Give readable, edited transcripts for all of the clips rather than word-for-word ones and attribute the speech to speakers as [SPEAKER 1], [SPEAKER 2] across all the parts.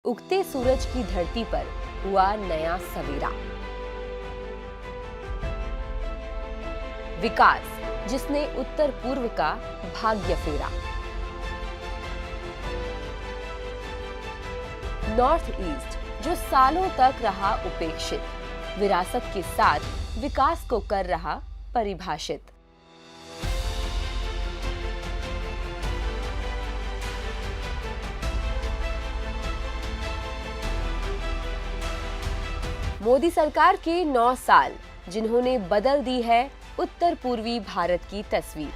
[SPEAKER 1] उगते सूरज की धरती पर हुआ नया सवेरा। विकास जिसने उत्तर पूर्व का भाग्य फेरा। नॉर्थ ईस्ट जो सालों तक रहा उपेक्षित, विरासत के साथ विकास को कर रहा परिभाषित। मोदी सरकार के 9 साल जिन्होंने बदल दी है उत्तर पूर्वी भारत की तस्वीर।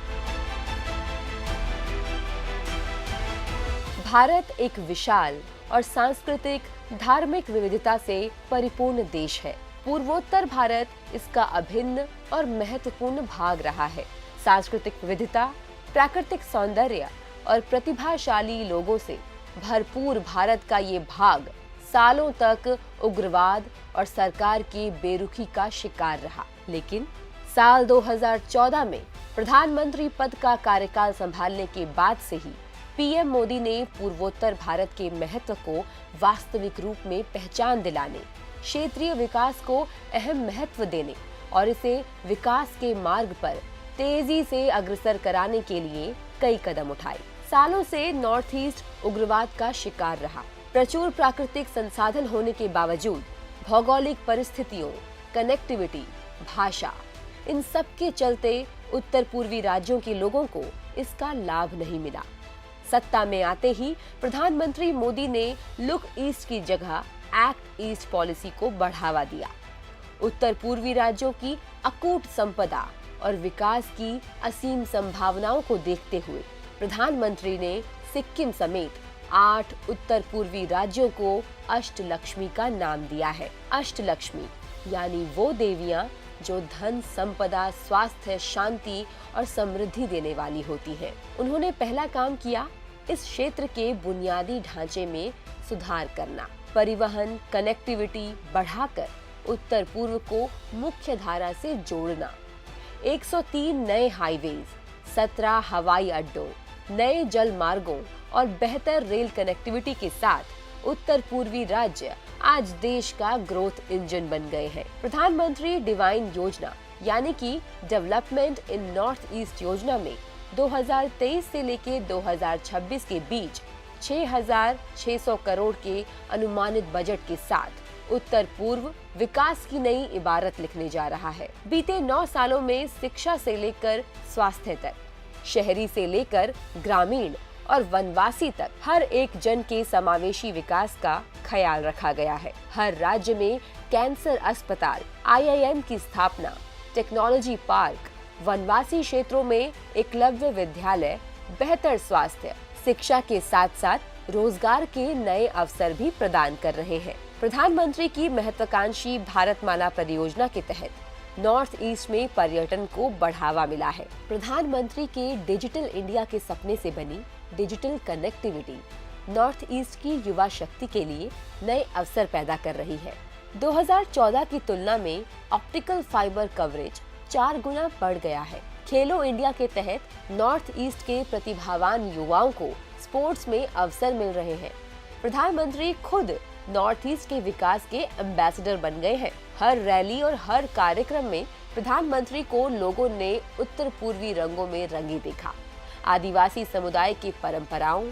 [SPEAKER 1] भारत एक विशाल और सांस्कृतिक धार्मिक विविधता से परिपूर्ण देश है। पूर्वोत्तर भारत इसका अभिन्न और महत्वपूर्ण भाग रहा है। सांस्कृतिक विविधता, प्राकृतिक सौंदर्य और प्रतिभाशाली लोगों से भरपूर भारत का ये भाग सालों तक उग्रवाद और सरकार की बेरुखी का शिकार रहा। लेकिन साल 2014 में प्रधानमंत्री पद का कार्यकाल संभालने के बाद से ही पीएम मोदी ने पूर्वोत्तर भारत के महत्व को वास्तविक रूप में पहचान दिलाने, क्षेत्रीय विकास को अहम महत्व देने और इसे विकास के मार्ग पर तेजी से अग्रसर कराने के लिए कई कदम उठाए। सालों से नॉर्थ ईस्ट उग्रवाद का शिकार रहा। प्रचुर प्राकृतिक संसाधन होने के बावजूद भौगोलिक परिस्थितियों, कनेक्टिविटी, भाषा, इन सब के चलते उत्तर पूर्वी राज्यों के लोगों को इसका लाभ नहीं मिला। सत्ता में आते ही प्रधानमंत्री मोदी ने लुक ईस्ट की जगह एक्ट ईस्ट पॉलिसी को बढ़ावा दिया। उत्तर पूर्वी राज्यों की अकूट संपदा और विकास की असीम संभावनाओं को देखते हुए प्रधानमंत्री ने सिक्किम समेत 8 उत्तर पूर्वी राज्यों को अष्टलक्ष्मी का नाम दिया है। अष्टलक्ष्मी यानी वो देवियां जो धन, संपदा, स्वास्थ्य, शांति और समृद्धि देने वाली होती हैं। उन्होंने पहला काम किया इस क्षेत्र के बुनियादी ढांचे में सुधार करना, परिवहन कनेक्टिविटी बढ़ाकर उत्तर पूर्व को मुख्य धारा से जोड़ना। 103 नए हाईवेज, 17 हवाई अड्डों, नए जल मार्गों और बेहतर रेल कनेक्टिविटी के साथ उत्तर पूर्वी राज्य आज देश का ग्रोथ इंजन बन गए हैं। प्रधानमंत्री डिवाइन योजना यानी कि डेवलपमेंट इन नॉर्थ ईस्ट योजना में 2023 से लेके 2026 के बीच 6,600 करोड़ के अनुमानित बजट के साथ उत्तर पूर्व विकास की नई इबारत लिखने जा रहा है। बीते 9 सालों में शिक्षा से लेकर स्वास्थ्य तक, शहरी से लेकर ग्रामीण और वनवासी तक हर एक जन के समावेशी विकास का ख्याल रखा गया है। हर राज्य में कैंसर अस्पताल, आईआईएम की स्थापना, टेक्नोलॉजी पार्क, वनवासी क्षेत्रों में एकलव्य विद्यालय, बेहतर स्वास्थ्य, शिक्षा के साथ साथ रोजगार के नए अवसर भी प्रदान कर रहे हैं। प्रधानमंत्री की महत्वाकांक्षी भारतमाला परियोजना के तहत नॉर्थ ईस्ट में पर्यटन को बढ़ावा मिला है। प्रधानमंत्री के डिजिटल इंडिया के सपने से बनी डिजिटल कनेक्टिविटी नॉर्थ ईस्ट की युवा शक्ति के लिए नए अवसर पैदा कर रही है। 2014 की तुलना में ऑप्टिकल फाइबर कवरेज 4 गुना बढ़ गया है। खेलो इंडिया के तहत नॉर्थ ईस्ट के प्रतिभावान युवाओं को स्पोर्ट्स में अवसर मिल रहे हैं। प्रधानमंत्री खुद नॉर्थ ईस्ट के विकास के एम्बेसडर बन गए हैं। हर रैली और हर कार्यक्रम में प्रधानमंत्री को लोगों ने उत्तर पूर्वी रंगों में रंगी देखा। आदिवासी समुदाय की परंपराओं,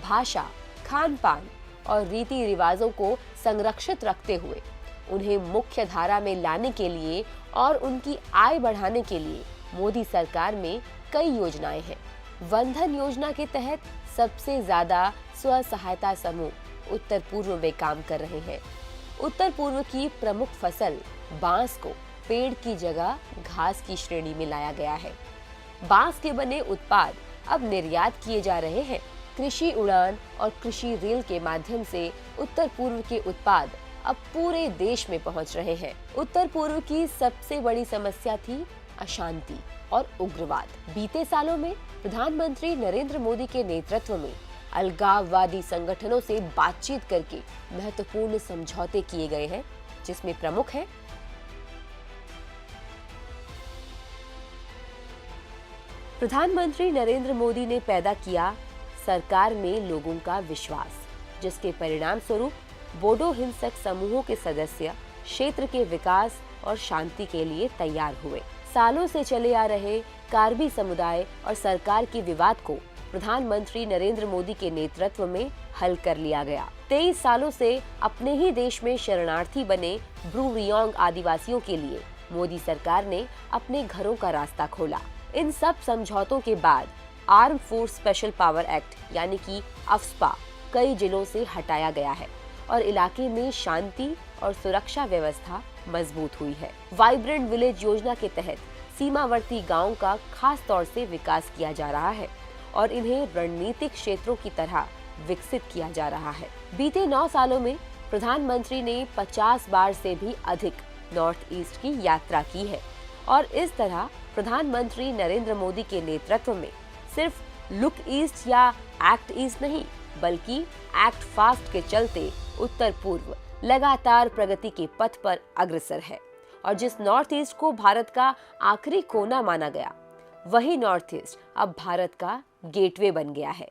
[SPEAKER 1] भाषा, खान पान और रीति रिवाजों को संरक्षित रखते हुए उन्हें मुख्य धारा में लाने के लिए और उनकी आय बढ़ाने के लिए मोदी सरकार में कई योजनाएं हैं। वनधन योजना के तहत सबसे ज्यादा स्व सहायता समूह उत्तर पूर्व में काम कर रहे हैं। उत्तर पूर्व की प्रमुख फसल बांस को पेड़ की जगह घास की श्रेणी में लाया गया है। बांस के बने उत्पाद अब निर्यात किए जा रहे हैं। कृषि उड़ान और कृषि रेल के माध्यम से उत्तर पूर्व के उत्पाद अब पूरे देश में पहुंच रहे हैं। उत्तर पूर्व की सबसे बड़ी समस्या थी अशांति और उग्रवाद। बीते सालों में प्रधानमंत्री नरेंद्र मोदी के नेतृत्व में अलगाववादी संगठनों से बातचीत करके महत्वपूर्ण समझौते किए गए हैं, जिसमें प्रमुख है प्रधानमंत्री नरेंद्र मोदी ने पैदा किया सरकार में लोगों का विश्वास, जिसके परिणाम स्वरूप बोडो हिंसक समूहों के सदस्य क्षेत्र के विकास और शांति के लिए तैयार हुए। सालों से चले आ रहे कार्बी समुदाय और सरकार के विवाद को प्रधानमंत्री नरेंद्र मोदी के नेतृत्व में हल कर लिया गया। 23 सालों से अपने ही देश में शरणार्थी बने ब्रू रियोंग आदिवासियों के लिए मोदी सरकार ने अपने घरों का रास्ता खोला। इन सब समझौतों के बाद arm force special power act यानी कि अफ्स्पा कई जिलों से हटाया गया है और इलाके में शांति और सुरक्षा व्यवस्था मजबूत हुई है। वाइब्रेंट विलेज योजना के तहत सीमावर्ती गांवों का खास तौर से विकास किया जा रहा है और इन्हें रणनीतिक क्षेत्रों की तरह विकसित किया जा रहा है। बीते 9 सालों में प्रधानमंत्री ने 50 बार से भी अधिक नॉर्थ ईस्ट की यात्रा की है और इस तरह प्रधानमंत्री नरेंद्र मोदी के नेतृत्व में सिर्फ लुक ईस्ट या एक्ट ईस्ट नहीं बल्कि एक्ट फास्ट के चलते उत्तर पूर्व लगातार प्रगति के पथ पर अग्रसर है और जिस नॉर्थ ईस्ट को भारत का आखिरी कोना माना गया, वही नॉर्थ ईस्ट अब भारत का गेटवे बन गया है।